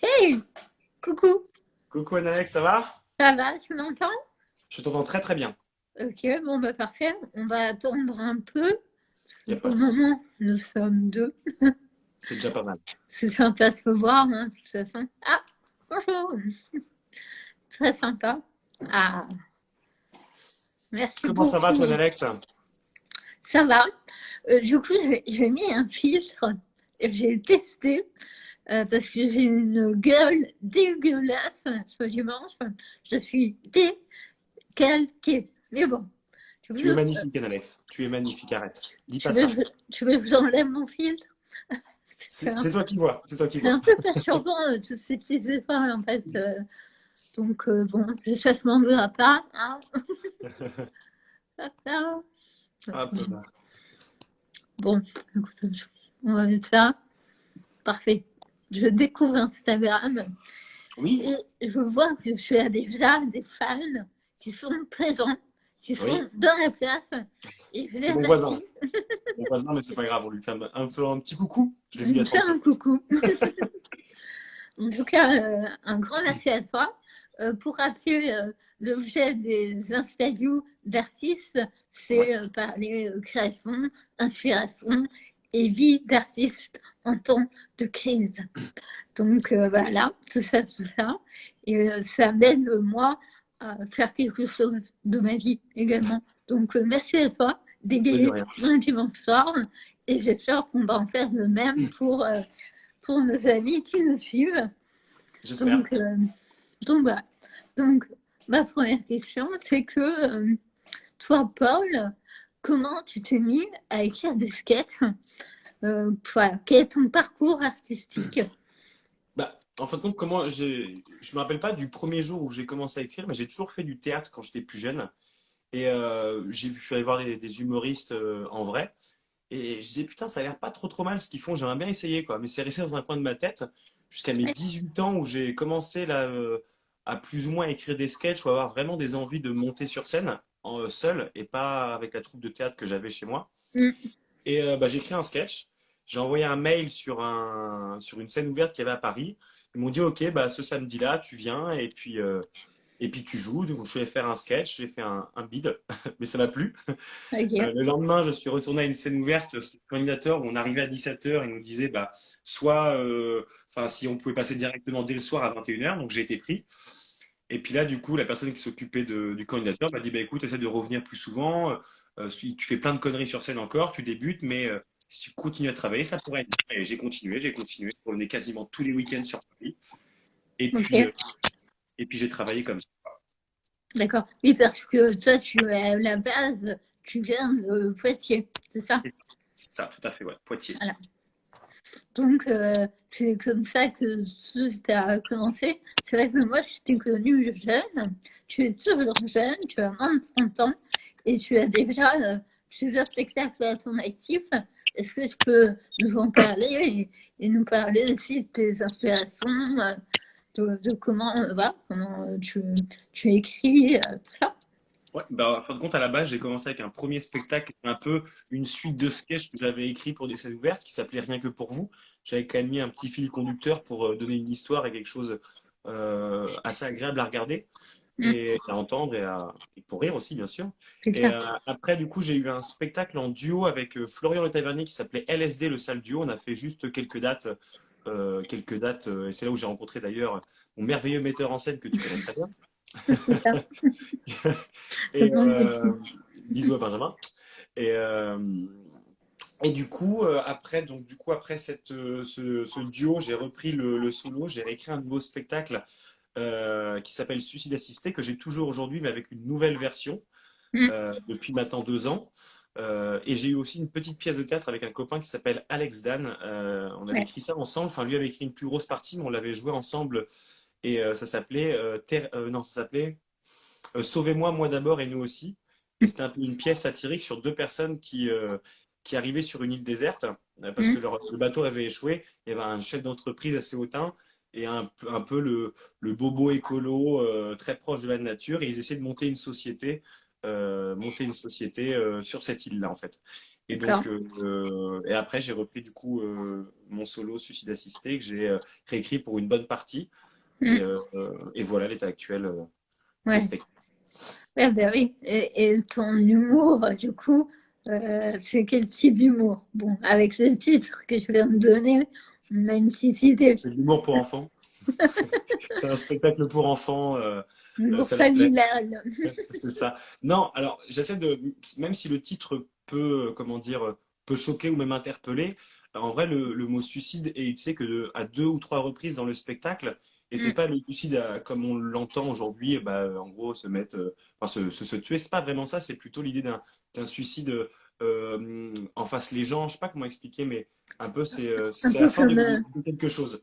Hey, coucou, Coucou Alex, ça va? ça va, tu m'entends? Je t'entends très très bien. Ok, bon bah parfait, on va attendre un peu. Il n'y a Pour pas le de souci. moment, nous sommes deux. C'est déjà pas mal. C'est sympa de se voir, hein, de toute façon. Ah, bonjour, très sympa. Ah, merci Comment ça va toi beaucoup. Alex? Ça va. Du coup, j'ai mis un filtre, j'ai testé, parce que j'ai une gueule dégueulasse ce dimanche. Je suis décalquée. Mais bon, tu Tu es veux, magnifique Alex. Tu es magnifique, arrête. Dis pas tu veux, ça. tu veux que j'enlève mon filtre? C'est un, C'est toi qui vois. C'est toi qui c'est vois. un peu perturbant, tous ces petits efforts, en fait. Donc, bon, j'espère que je m'en voudra pas. Hein. Ah, Hop là. bon, écoute, on va mettre ça. Parfait. Je découvre Instagram Oui, et je vois que tu as déjà des fans qui sont présents, qui sont oui. dans la place. Et je les C'est mon voisin. remercie. Mon voisin, mais c'est pas grave, on lui fait un petit coucou. Je l'ai vu il y Je a fais 30 un secondes. coucou. En tout cas, un grand merci à toi. Pour rappeler l'objet des interviews d'artistes, Ouais. c'est parler création, inspiration et vie d'artiste en temps de crise. Donc voilà, tout ça, tout ça. Et ça m'aide, moi, à faire quelque chose de ma vie également. Donc merci à toi Mais de d'égayer rien. mon dimanche soir. Et j'espère qu'on va en faire le même pour nos amis qui nous suivent. J'espère. Donc, voilà. Donc, ma première question, c'est que toi, Paul, comment tu t'es mis à écrire des sketchs? Voilà. Quel est ton parcours artistique? Bah, en fin de compte, je me rappelle pas du premier jour où j'ai commencé à écrire, mais j'ai toujours fait du théâtre quand j'étais plus jeune. Et je suis allé voir des humoristes en vrai. Et je disais, putain, ça a l'air pas trop trop mal ce qu'ils font, j'aimerais bien essayer, quoi. Mais c'est resté dans un coin de ma tête jusqu'à mes Ouais. 18 ans où j'ai commencé là, à plus ou moins écrire des sketchs ou avoir vraiment des envies de monter sur scène seul et pas avec la troupe de théâtre que j'avais chez moi. Mm. Et bah, j'ai écrit un sketch, j'ai envoyé un mail sur une scène ouverte qu'il y avait à Paris. Ils m'ont dit, ok, bah, ce samedi-là, tu viens et puis tu joues. Donc je suis allé faire un sketch, j'ai fait un bide, mais ça m'a plu. Ok. Le lendemain, je suis retourné à une scène ouverte, c'était le candidateur, où on arrivait à 17h, il nous disait bah, soit, enfin, si on pouvait passer directement dès le soir à 21h, donc j'ai été pris. Et puis là, du coup, la personne qui s'occupait du candidateur m'a dit bah, écoute, essaie de revenir plus souvent, si tu fais plein de conneries sur scène encore, tu débutes, mais si tu continues à travailler, ça pourrait être bien. Et j'ai continué, je revenais quasiment tous les week-ends sur Paris. Et puis, Ok. euh, et puis j'ai travaillé comme ça. D'accord. Oui, parce que toi, tu es à la base, tu viens de Poitiers, c'est ça? C'est ça, tout à fait, ouais, Poitiers. Voilà. Donc, c'est comme ça que tu as commencé. C'est vrai que moi, je t'ai connue jeune. Tu es toujours jeune, tu as moins de 30 ans et tu as déjà plusieurs spectacles à ton actif. Est-ce que tu peux nous en parler et nous parler aussi de tes inspirations, de comment, voilà, comment tu écris, tout ça? Ouais, bah, en fin de compte, à la base, j'ai commencé avec un premier spectacle, un peu une suite de sketchs que j'avais écrit pour des scènes ouvertes qui s'appelait Rien que pour vous. J'avais quand même mis un petit fil conducteur pour donner une histoire et quelque chose assez agréable à regarder Mm, et à entendre et pour rire aussi, bien sûr. c'est Et clair. après, du coup, j'ai eu un spectacle en duo avec Florian Le Tavernier qui s'appelait LSD, le sale duo. On a fait juste quelques dates, et c'est là où j'ai rencontré d'ailleurs mon merveilleux metteur en scène que tu connais très bien. C'est ça. Et Vraiment beaucoup. bisous à Benjamin. Et, euh, et du coup, après ce duo, j'ai repris le solo, j'ai réécrit un nouveau spectacle qui s'appelle Suicide assisté, que j'ai toujours aujourd'hui, mais avec une nouvelle version, Mm, depuis maintenant 2 ans. Et j'ai eu aussi une petite pièce de théâtre avec un copain qui s'appelle Alex Dan. On avait ouais. écrit ça ensemble, enfin lui avait écrit une plus grosse partie, mais on l'avait joué ensemble. Et ça s'appelait non, ça s'appelait Sauvez-moi, moi d'abord et nous aussi. Et c'était un peu une pièce satirique sur deux personnes qui arrivaient sur une île déserte parce que Mm, le bateau avait échoué. Il y avait un chef d'entreprise assez hautain et un peu le bobo écolo très proche de la nature. Et ils essaient de monter une société sur cette île-là, en fait. Et D'accord. donc, et après, j'ai repris du coup mon solo Suicide Assisté que j'ai réécrit pour une bonne partie. Mm. Et voilà l'état actuel des Ouais. spectacles. Ouais, bah oui. Et ton humour, du coup, c'est quel type d'humour? Bon, avec le titre que je viens de donner, on a une petite idée. C'est de l'humour pour enfants. C'est un spectacle pour enfants. Humour Ça leur plaît. familial. C'est ça. Non, alors j'essaie de, même si le titre peut, comment dire, peut choquer ou même interpeller, en vrai, le mot suicide est utilisé à deux ou trois reprises dans le spectacle. Et c'est Mm. pas le suicide comme on l'entend aujourd'hui, bah, en gros, se mettre, enfin, se tuer. C'est pas vraiment ça, c'est plutôt l'idée d'un suicide en face les gens. Je sais pas comment expliquer, mais un peu, Un c'est la peu fin comme, de quelque chose,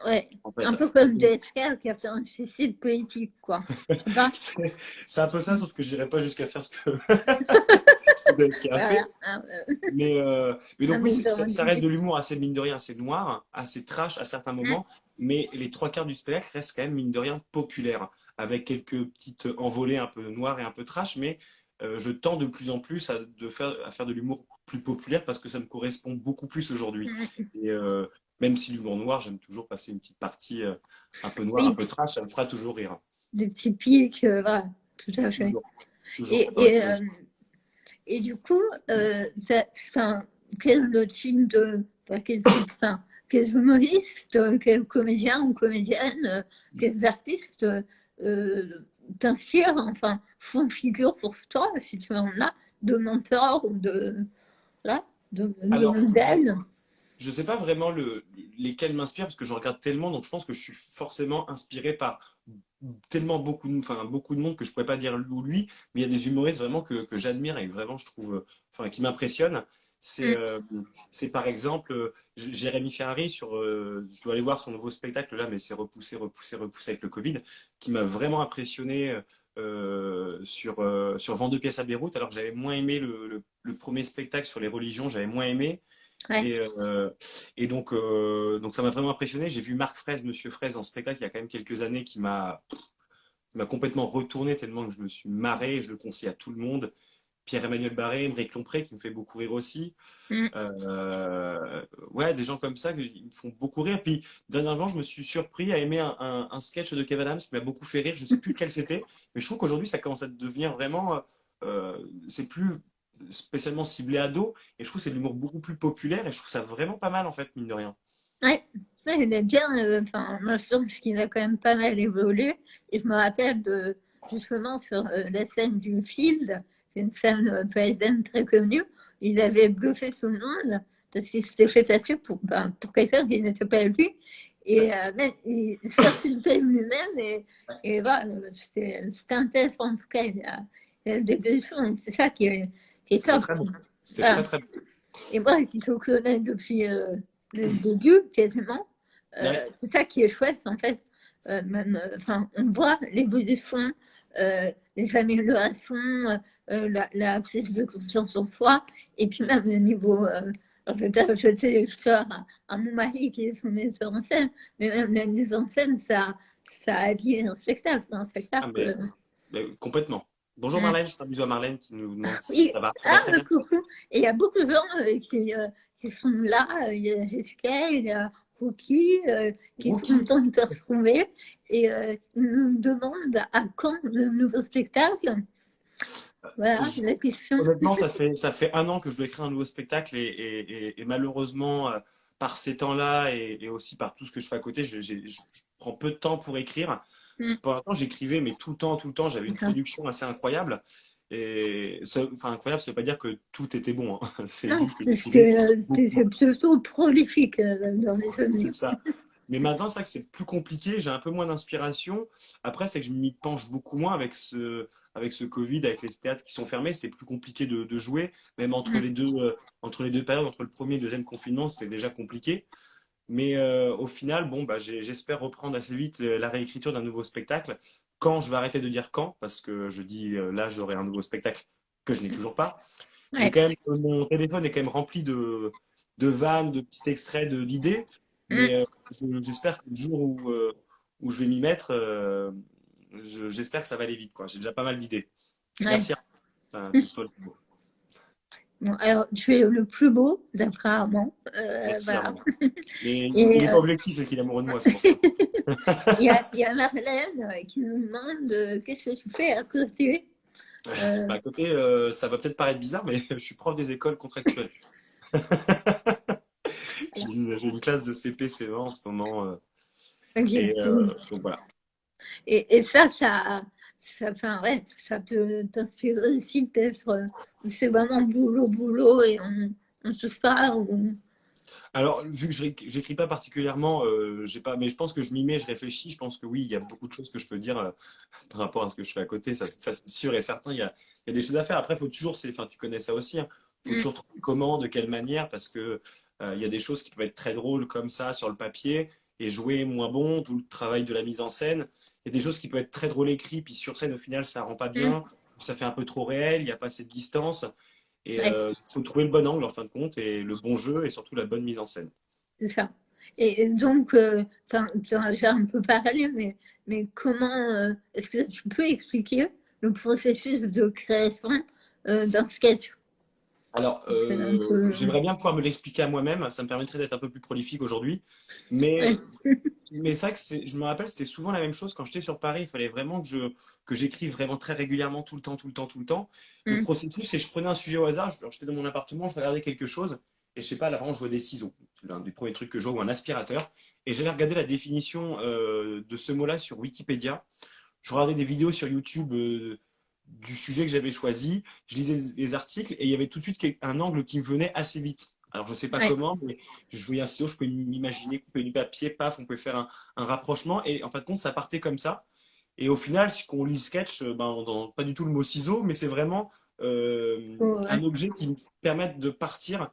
ouais, en un fait. peu comme DSK qui a fait un suicide politique, quoi. Tu vois? C'est un peu ça, sauf que je n'irai pas jusqu'à faire ce que, ce qu'il a fait. Voilà. Hein, Mais non, donc oui, mais dans ça reste l'idée. de l'humour assez mine de rien, assez noir, assez trash à certains Mm. moments, mais les trois quarts du spectacle restent quand même mine de rien populaires, avec quelques petites envolées un peu noires et un peu trash, mais je tends de plus en plus à faire de l'humour plus populaire parce que ça me correspond beaucoup plus aujourd'hui. Mm. Et même si l'humour noir, j'aime toujours passer une petite partie un peu noire, un Oui, peu trash, ça me fera toujours rire. le typique, voilà, tout à fait. Toujours, toujours, ça Et, permet et, de... euh, et du coup, enfin, quel type de, enfin, quel type, enfin, quels humoristes, quels comédiens ou comédiennes, quels artistes t'inspirent, enfin, font figure pour toi, si tu en as, de mentor ou de, voilà, de Alors, modèle. je sais pas vraiment lesquels m'inspirent parce que je regarde tellement, donc je pense que je suis forcément inspiré par tellement enfin, beaucoup de monde que je pourrais pas dire lui ou lui, mais il y a des humoristes vraiment que j'admire et vraiment je trouve, enfin, qui m'impressionnent. C'est Mm. c'est par exemple Jérémy Ferrari je dois aller voir son nouveau spectacle là, mais c'est repoussé avec le Covid, qui m'a vraiment impressionné sur Vent de pièces à Beyrouth, alors que j'avais moins aimé le premier spectacle sur les religions, j'avais moins aimé. Ouais. Et, donc ça m'a vraiment impressionné. J'ai vu Marc Fraise, Monsieur Fraise en spectacle il y a quand même quelques années qui m'a complètement retourné tellement que je me suis marré. Je le conseille à tout le monde. Pierre-Emmanuel Barré, Émeric Lompré qui me fait beaucoup rire aussi. Mm. Ouais, des gens comme ça qui me font beaucoup rire. Puis dernièrement, je me suis surpris à aimer un sketch de Kev Adams qui m'a beaucoup fait rire. Je sais plus lequel c'était, mais je trouve qu'aujourd'hui ça commence à devenir vraiment, c'est plus spécialement ciblé ado, et je trouve que c'est de l'humour beaucoup plus populaire, et je trouve ça vraiment pas mal en fait, mine de rien. Ouais. Ouais, il est bien, enfin, moi je trouve qu'il a quand même pas mal évolué. Et je me rappelle de, justement, sur la scène du Field, c'est une scène parisienne très connue, il avait bluffé tout le monde, parce qu'il s'était fait passer pour, ben, pour quelqu'un qui n'était pas lui. Et même, il s'insultait lui-même, et voilà, c'était un test en tout cas, il a des questions, et c'est ça qui est C'était top. très bon. C'était Voilà. très très bon. Et moi, qui te connais depuis le début, quasiment, Ouais. c'est ça qui est chouette, en fait. Même, enfin, on voit l'évolution, les améliorations, la prise de confiance en soi, et puis même le niveau. Alors, je vais pas jeter les fleurs à mon mari qui est son metteur en scène, mais même la mise en scène, ça habille un spectacle. Un Ah, spectacle. mais complètement. Bonjour Mm. Marlène, je fais un bisou à Marlène qui nous demande si Oui, ça va ah, très bien. coucou. Et il y a beaucoup de gens qui sont là. Il y a Jessica, il y a Rookie, qui sont Rookie. contents de te retrouver. Et ils nous demandent à quand le nouveau spectacle. Voilà, Je- la question. Honnêtement, ça fait un an que je dois écrire un nouveau spectacle et malheureusement, par ces temps-là et aussi par tout ce que je fais à côté, je prends peu de temps pour écrire. Mm. Pour l'instant, j'écrivais, mais tout le temps, j'avais une D'accord. production assez incroyable. Et enfin, incroyable, ça veut pas dire que tout était bon, hein. C'est Non, juste que parce j'écrivais que beaucoup. c'est plutôt prolifique dans les C'est années. ça. Mais maintenant, c'est vrai que c'est plus compliqué, j'ai un peu moins d'inspiration. Après, c'est que je m'y penche beaucoup moins avec ce Covid, avec les théâtres qui sont fermés, c'est plus compliqué de jouer. Même Mm. entre les deux périodes, entre le premier et le deuxième confinement, c'était déjà compliqué. Mais au final, bon, bah, j'espère reprendre assez vite la réécriture d'un nouveau spectacle. Quand je vais arrêter de dire quand, parce que je dis là, j'aurai un nouveau spectacle que je n'ai toujours pas. J'ai Ouais. quand même, mon téléphone est quand même rempli de vannes, de petits extraits, d'idées. Mm. Mais j'espère que le jour où je vais m'y mettre, j'espère que ça va aller vite, quoi. J'ai déjà pas mal d'idées. Ouais. Merci. Tous toi le mot. Bon, alors, tu es le plus beau, apparemment. Merci, Voilà. Armand. Mais il Et n'est pas objectif et qu'il est amoureux de moi, c'est pour ça. il y a Marlène qui nous demande qu'est-ce que tu fais à côté. Euh, Bah, à côté, ça va peut-être paraître bizarre, mais je suis prof des écoles contractuelles. J'ai une classe de CP, CE1 en ce moment. Et ok. donc voilà. Et ça, enfin, ouais, ça peut t'inspirer aussi, peut-être. C'est vraiment boulot, boulot et on se parle. Alors, vu que je j'écris pas particulièrement, j'ai pas, mais je pense que je m'y mets, je réfléchis. Je pense que oui, il y a beaucoup de choses que je peux dire par rapport à ce que je fais à côté. Ça c'est sûr et certain. Il y a des choses à faire. Après, il faut toujours, enfin, tu connais ça aussi. Il faut Mm, toujours trouver comment, de quelle manière, parce que il y a des choses qui peuvent être très drôles comme ça sur le papier et jouer moins bon, tout le travail de la mise en scène. Il y a des choses qui peuvent être très drôles écrites, puis sur scène, au final, ça rend pas mm, bien, ou ça fait un peu trop réel, il n'y a pas cette distance. Et ouais, il faut trouver le bon angle en fin de compte, et le bon jeu, et surtout la bonne mise en scène. c'est ça. Et donc, enfin, tu en as déjà un peu parlé, mais comment est-ce que tu peux expliquer le processus de création d'un sketch? Alors, C'est un peu. j'aimerais bien pouvoir me l'expliquer à moi-même, ça me permettrait d'être un peu plus prolifique aujourd'hui. Mais, Ouais. mais ça, je me rappelle, c'était souvent la même chose quand j'étais sur Paris. Il fallait vraiment que j'écrive vraiment très régulièrement, tout le temps, tout le temps, tout le temps. Le Mm, processus, c'est je prenais un sujet au hasard, j'étais dans mon appartement, je regardais quelque chose, et je sais pas, là, vraiment, je vois des ciseaux. C'est l'un des premiers trucs que je vois, ou un aspirateur. Et j'allais regarder la définition de ce mot-là sur Wikipédia. Je regardais des vidéos sur YouTube du sujet que j'avais choisi, je lisais les articles et il y avait tout de suite un angle qui me venait assez vite. Alors je ne sais pas ouais. comment, mais je voyais un stylo, je pouvais m'imaginer couper du papier, paf, on pouvait faire un rapprochement et en fin de compte ça partait comme ça. Et au final, si on lit le sketch, ben, pas du tout le mot ciseau, mais c'est vraiment un Ouais. objet qui me permet de partir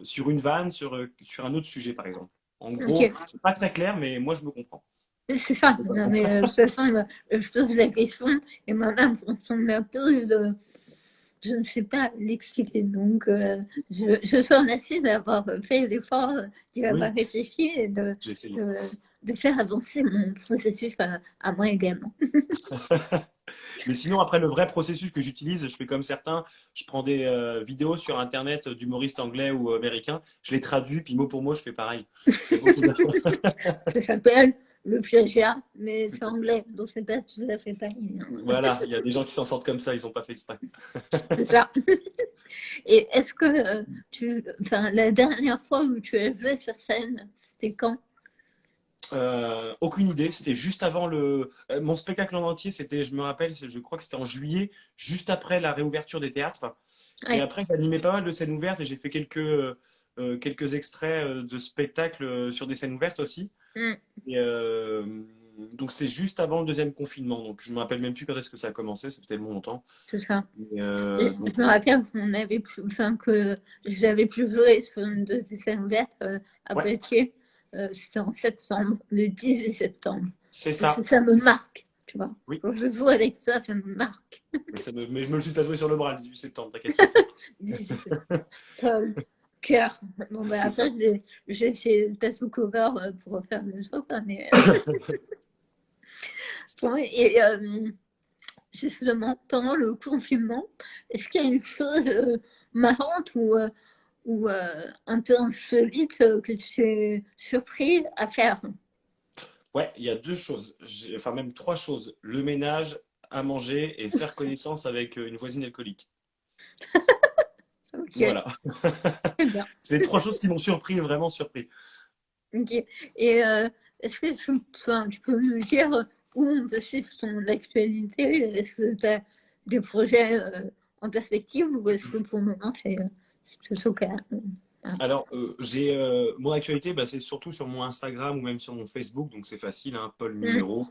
sur une vanne, sur un autre sujet par exemple. En gros, Ok. c'est pas très clair, mais moi je me comprends. C'est Ça ça. peut pas- Non, mais de toute façon, je pose la question et moi-même, quand on me la pose, je ne sais pas l'expliquer. Donc, je te remercie d'avoir fait l'effort, d'y avoir Oui, réfléchi et j'ai essayé. de, de faire avancer mon processus à moi également. Mais sinon, après, le vrai processus que j'utilise, je fais comme certains, je prends des vidéos sur Internet d'humoristes anglais ou américains, je les traduis, puis mot pour mot, je fais pareil. Il y a beaucoup de- Ça s'appelle le plagiat, mais c'est anglais, donc c'est pas tout à fait pareil, hein. Voilà, il y a des gens qui s'en sortent comme ça, ils n'ont pas fait exprès. C'est ça. Et est-ce que enfin, la dernière fois où tu as joué sur scène, c'était quand? Aucune idée, c'était juste avant mon spectacle en entier, c'était, je me rappelle, je crois que c'était en juillet, juste après la réouverture des théâtres. Et Ouais. après, j'animais pas mal de scènes ouvertes et j'ai fait quelques extraits de spectacles sur des scènes ouvertes aussi. Mm, Et, donc c'est juste avant le deuxième confinement. Donc je me rappelle même plus quand est-ce que ça a commencé, ça fait tellement longtemps. c'est ça. Et, donc Je me rappelle qu'on avait pu, enfin, que j'avais pu jouer sur une de ces scènes ouvertes à ouais, Poitiers. C'était en septembre, le 18 septembre. c'est Et ça. ça me C'est ça. marque, tu vois. Oui, Quand je joue avec toi, ça me marque. mais je me le suis tatoué sur le bras le 18 septembre, t'inquiète pas. 18 septembre. Paul, cœur. Bon, ben C'est après, ça. j'ai fait Tattoo Cover pour refaire le jeu, quoi, mais bon, et justement, pendant le confinement, est-ce qu'il y a une chose marrante ou un peu insolite que tu es surpris à faire? Ouais, il y a deux choses, enfin même trois choses. Le ménage, à manger et faire connaissance avec une voisine alcoolique. Ok, Voilà. très bien. C'est les trois choses qui m'ont surpris, vraiment surpris. Ok. Et est-ce que enfin, tu peux nous dire où on peut suivre ton actualité? Est-ce que tu as des projets en perspective ou est-ce que pour le moment c'est plutôt calme? Ah, Alors, j'ai mon actualité, bah, c'est surtout sur mon Instagram ou même sur mon Facebook, donc c'est facile, hein, Paul mm, Numéro.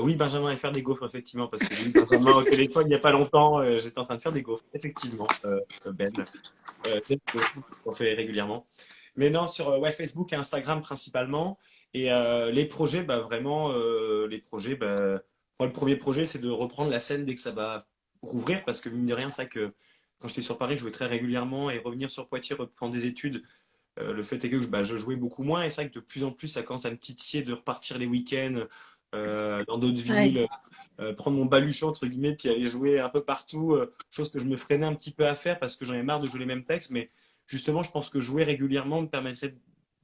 Oui, Benjamin, et faire des gaufres, effectivement, parce que j'ai eu Benjamin au téléphone il n'y a pas longtemps, j'étais en train de faire des gaufres, effectivement, Ben, qu'on fait régulièrement. Mais non, sur ouais, Facebook et Instagram principalement. Et les projets, bah, vraiment, les projets, bah, moi, le premier projet, c'est de reprendre la scène dès que ça va rouvrir, parce que mine de rien, c'est vrai que quand j'étais sur Paris, je jouais très régulièrement et revenir sur Poitiers, reprendre des études. Le fait est que bah, je jouais beaucoup moins et c'est vrai que de plus en plus, ça commence à me titiller de repartir les week-ends dans d'autres ouais, villes. prendre mon baluchon, entre guillemets, puis aller jouer un peu partout, chose que je me freinais un petit peu à faire parce que j'en ai marre de jouer les mêmes textes. Mais justement, je pense que jouer régulièrement me permettrait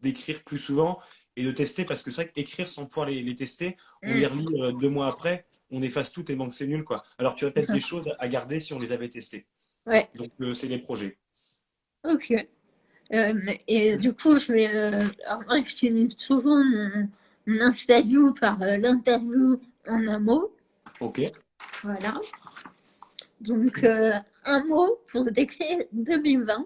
d'écrire plus souvent et de tester parce que c'est vrai qu'écrire sans pouvoir les tester, on les Mm. relit 2 mois après, on efface tout tellement que c'est nul, quoi. Alors tu as peut-être des choses à garder si on les avait testées. Ouais, Donc c'est les projets. ok. Et du coup, alors moi, j'utilise souvent mon interview par l'interview en un mot. Ok. Voilà. Donc, un mot pour décrire 2020.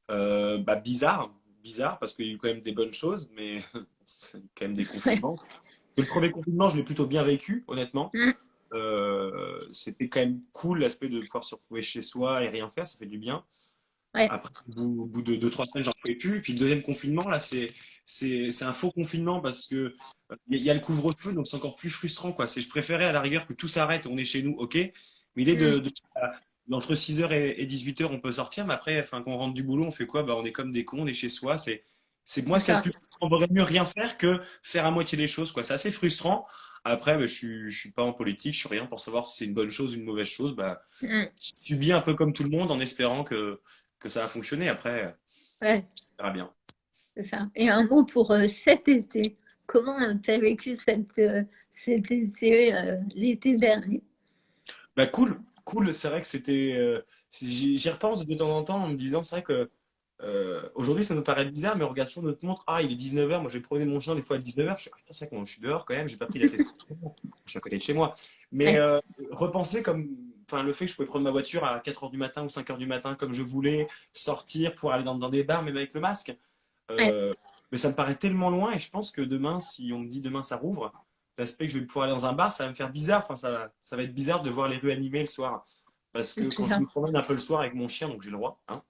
Bah, bizarre parce qu'il y a eu quand même des bonnes choses, mais c'est quand même des Ouais. confinements. Le premier confinement, je l'ai plutôt bien vécu, honnêtement. Mm. C'était quand même cool l'aspect de pouvoir se retrouver chez soi et rien faire, ça fait du bien. Ouais, Après, au bout de 2, 3 semaines, j'en pouvais plus. Et puis le deuxième confinement, là, c'est un faux confinement parce que il y a le couvre-feu, donc c'est encore plus frustrant, quoi. Je préférais à la rigueur que tout s'arrête, on est chez nous, ok. Mais l'idée mm, entre 6 heures et 18 heures, on peut sortir, mais après, enfin, quand on rentre du boulot, on fait quoi? Bah, on est comme des cons, on est chez soi. C'est moi c'est ce qu'il y a de ça. plus frustrant. On vaudrait mieux rien faire que faire à moitié les choses, quoi. C'est assez frustrant. Après, bah, je suis pas en politique, je suis rien pour savoir si c'est une bonne chose ou une mauvaise chose. Bah, Mm. je subis un peu comme tout le monde en espérant que ça va fonctionner. Après, Ouais, on verra bien. c'est ça. Et un mot pour cet été. Comment tu as vécu cet été, l'été dernier? Bah, cool. C'est vrai que c'était. J'y repense de temps en temps en me disant, c'est vrai que aujourd'hui ça nous paraît bizarre, mais on regarde toujours notre montre. Ah, il est 19 heures. Moi, je vais promener mon chien des fois à 19 heures. Je suis, ah, putain, c'est vrai que moi, je suis dehors quand même. J'ai pas pris la testosterone. Je suis à côté de chez moi. Mais Ouais, repenser comme. Enfin, le fait que je pouvais prendre ma voiture à 4 heures du matin ou 5 heures du matin comme je voulais, sortir pour aller dans des bars, même avec le masque. ouais, Euh, mais ça me paraît tellement loin et je pense que demain, si on me dit demain ça rouvre, l'aspect que je vais pouvoir aller dans un bar, ça va me faire bizarre. Enfin, ça va être bizarre de voir les rues animées le soir. Parce que c'est quand je ça. me promène un peu le soir avec mon chien, donc j'ai le droit, hein,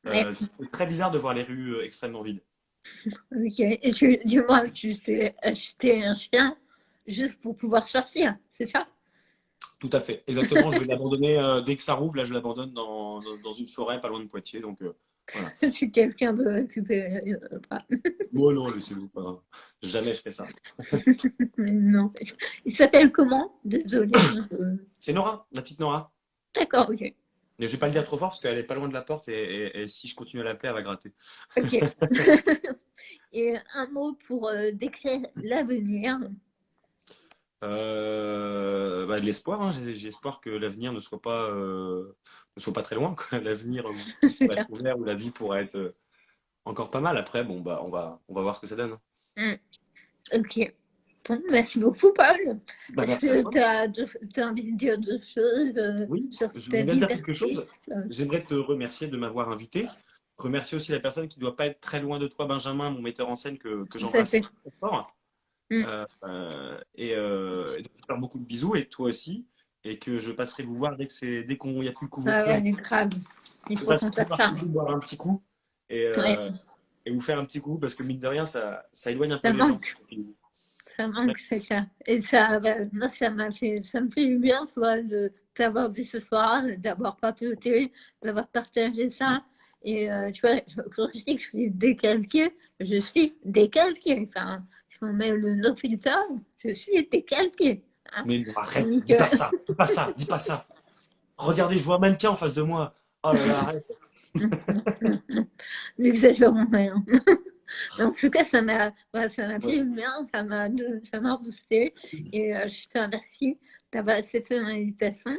Ouais, c'est très bizarre de voir les rues extrêmement vides. ok. Et dis-moi, tu t'es acheté un chien juste pour pouvoir sortir, c'est ça? Tout à fait, exactement. Je vais l'abandonner dès que ça rouvre. Là, je l'abandonne dans une forêt pas loin de Poitiers. Donc voilà. Si quelqu'un veut récupérer, pas. Bon, non, laissez-vous pas, hein. Jamais je ferai ça. Mais non. Il s'appelle comment? Désolée. C'est Nora, la petite Nora. D'accord, ok. Mais je vais pas le dire trop fort parce qu'elle est pas loin de la porte et si je continue à l'appeler, elle va gratter. Ok. Et un mot pour décrire l'avenir. Bah, de l'espoir, hein. J'ai espoir que l'avenir ne soit pas très loin, quoi. L'avenir où tout C'est pourrait être ça. ouvert, où la vie pourrait être encore pas mal. Après, bon, bah, on va voir ce que ça donne. Mm. Ok. Bon, merci beaucoup, Paul. Bah, Est-ce merci à que toi. tu as envie de dire d'autres choses Oui, sur je ta voudrais bien vie dire quelque chose. d'artiste? J'aimerais te remercier de m'avoir invité. Remercier aussi la personne qui ne doit pas être très loin de toi, Benjamin, mon metteur en scène que Ça j'embrasse fait. très fort. Mm. Et donc, je te faire beaucoup de bisous et toi aussi. Et que je passerai vous voir dès qu'on n'y a plus le Ah couvre-feu. ouais, grave. Il Je faut qu'on passerai vous fasse voir ça. chez vous, boire un petit coup et, Ouais, euh, et vous faire un petit coup parce que mine de rien, ça éloigne un peu ça les gens. manque. Ça manque, c'est ça. Et ça, moi, ça me fait du bien, tu vois, de t'avoir vu ce soir, d'avoir papoté, d'avoir partagé ça. Et tu vois, quand je dis que je suis décalquée, je suis décalquée. Enfin, si on met le no filter, je suis décalquée. Hein. Mais non, arrête, Donc, dis pas ça, dis pas ça, dis pas ça. Regardez, je vois un mannequin en face de moi. Oh là là, arrête. n'exagérons rien. En tout cas, ça m'a Moi fait aussi. du bien, ça m'a boosté. Et je te remercie d'avoir accepté mon invitation.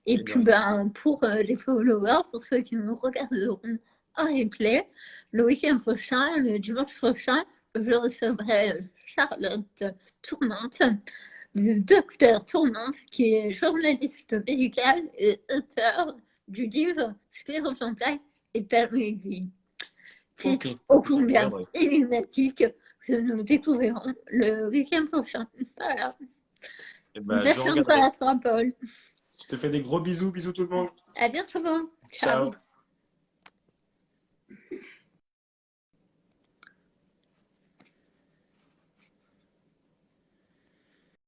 Et Mais de puis, rien. ben, pour les followers, pour ceux qui nous regarderont en replay, le week-end prochain, le dimanche prochain, je recevrai Charlotte Tourmente, du docteur Tourmente, qui est journaliste médical et auteur du livre Sclérose en plaques et Palmyre. Ok, Titre ô je combien regarderai. énigmatique que nous découvrirons le week-end prochain. Voilà. Eh ben, je Merci encore regarderai. à toi, Paul. Je te fais des gros bisous, bisous tout le monde. À bientôt. Ciao. Ciao.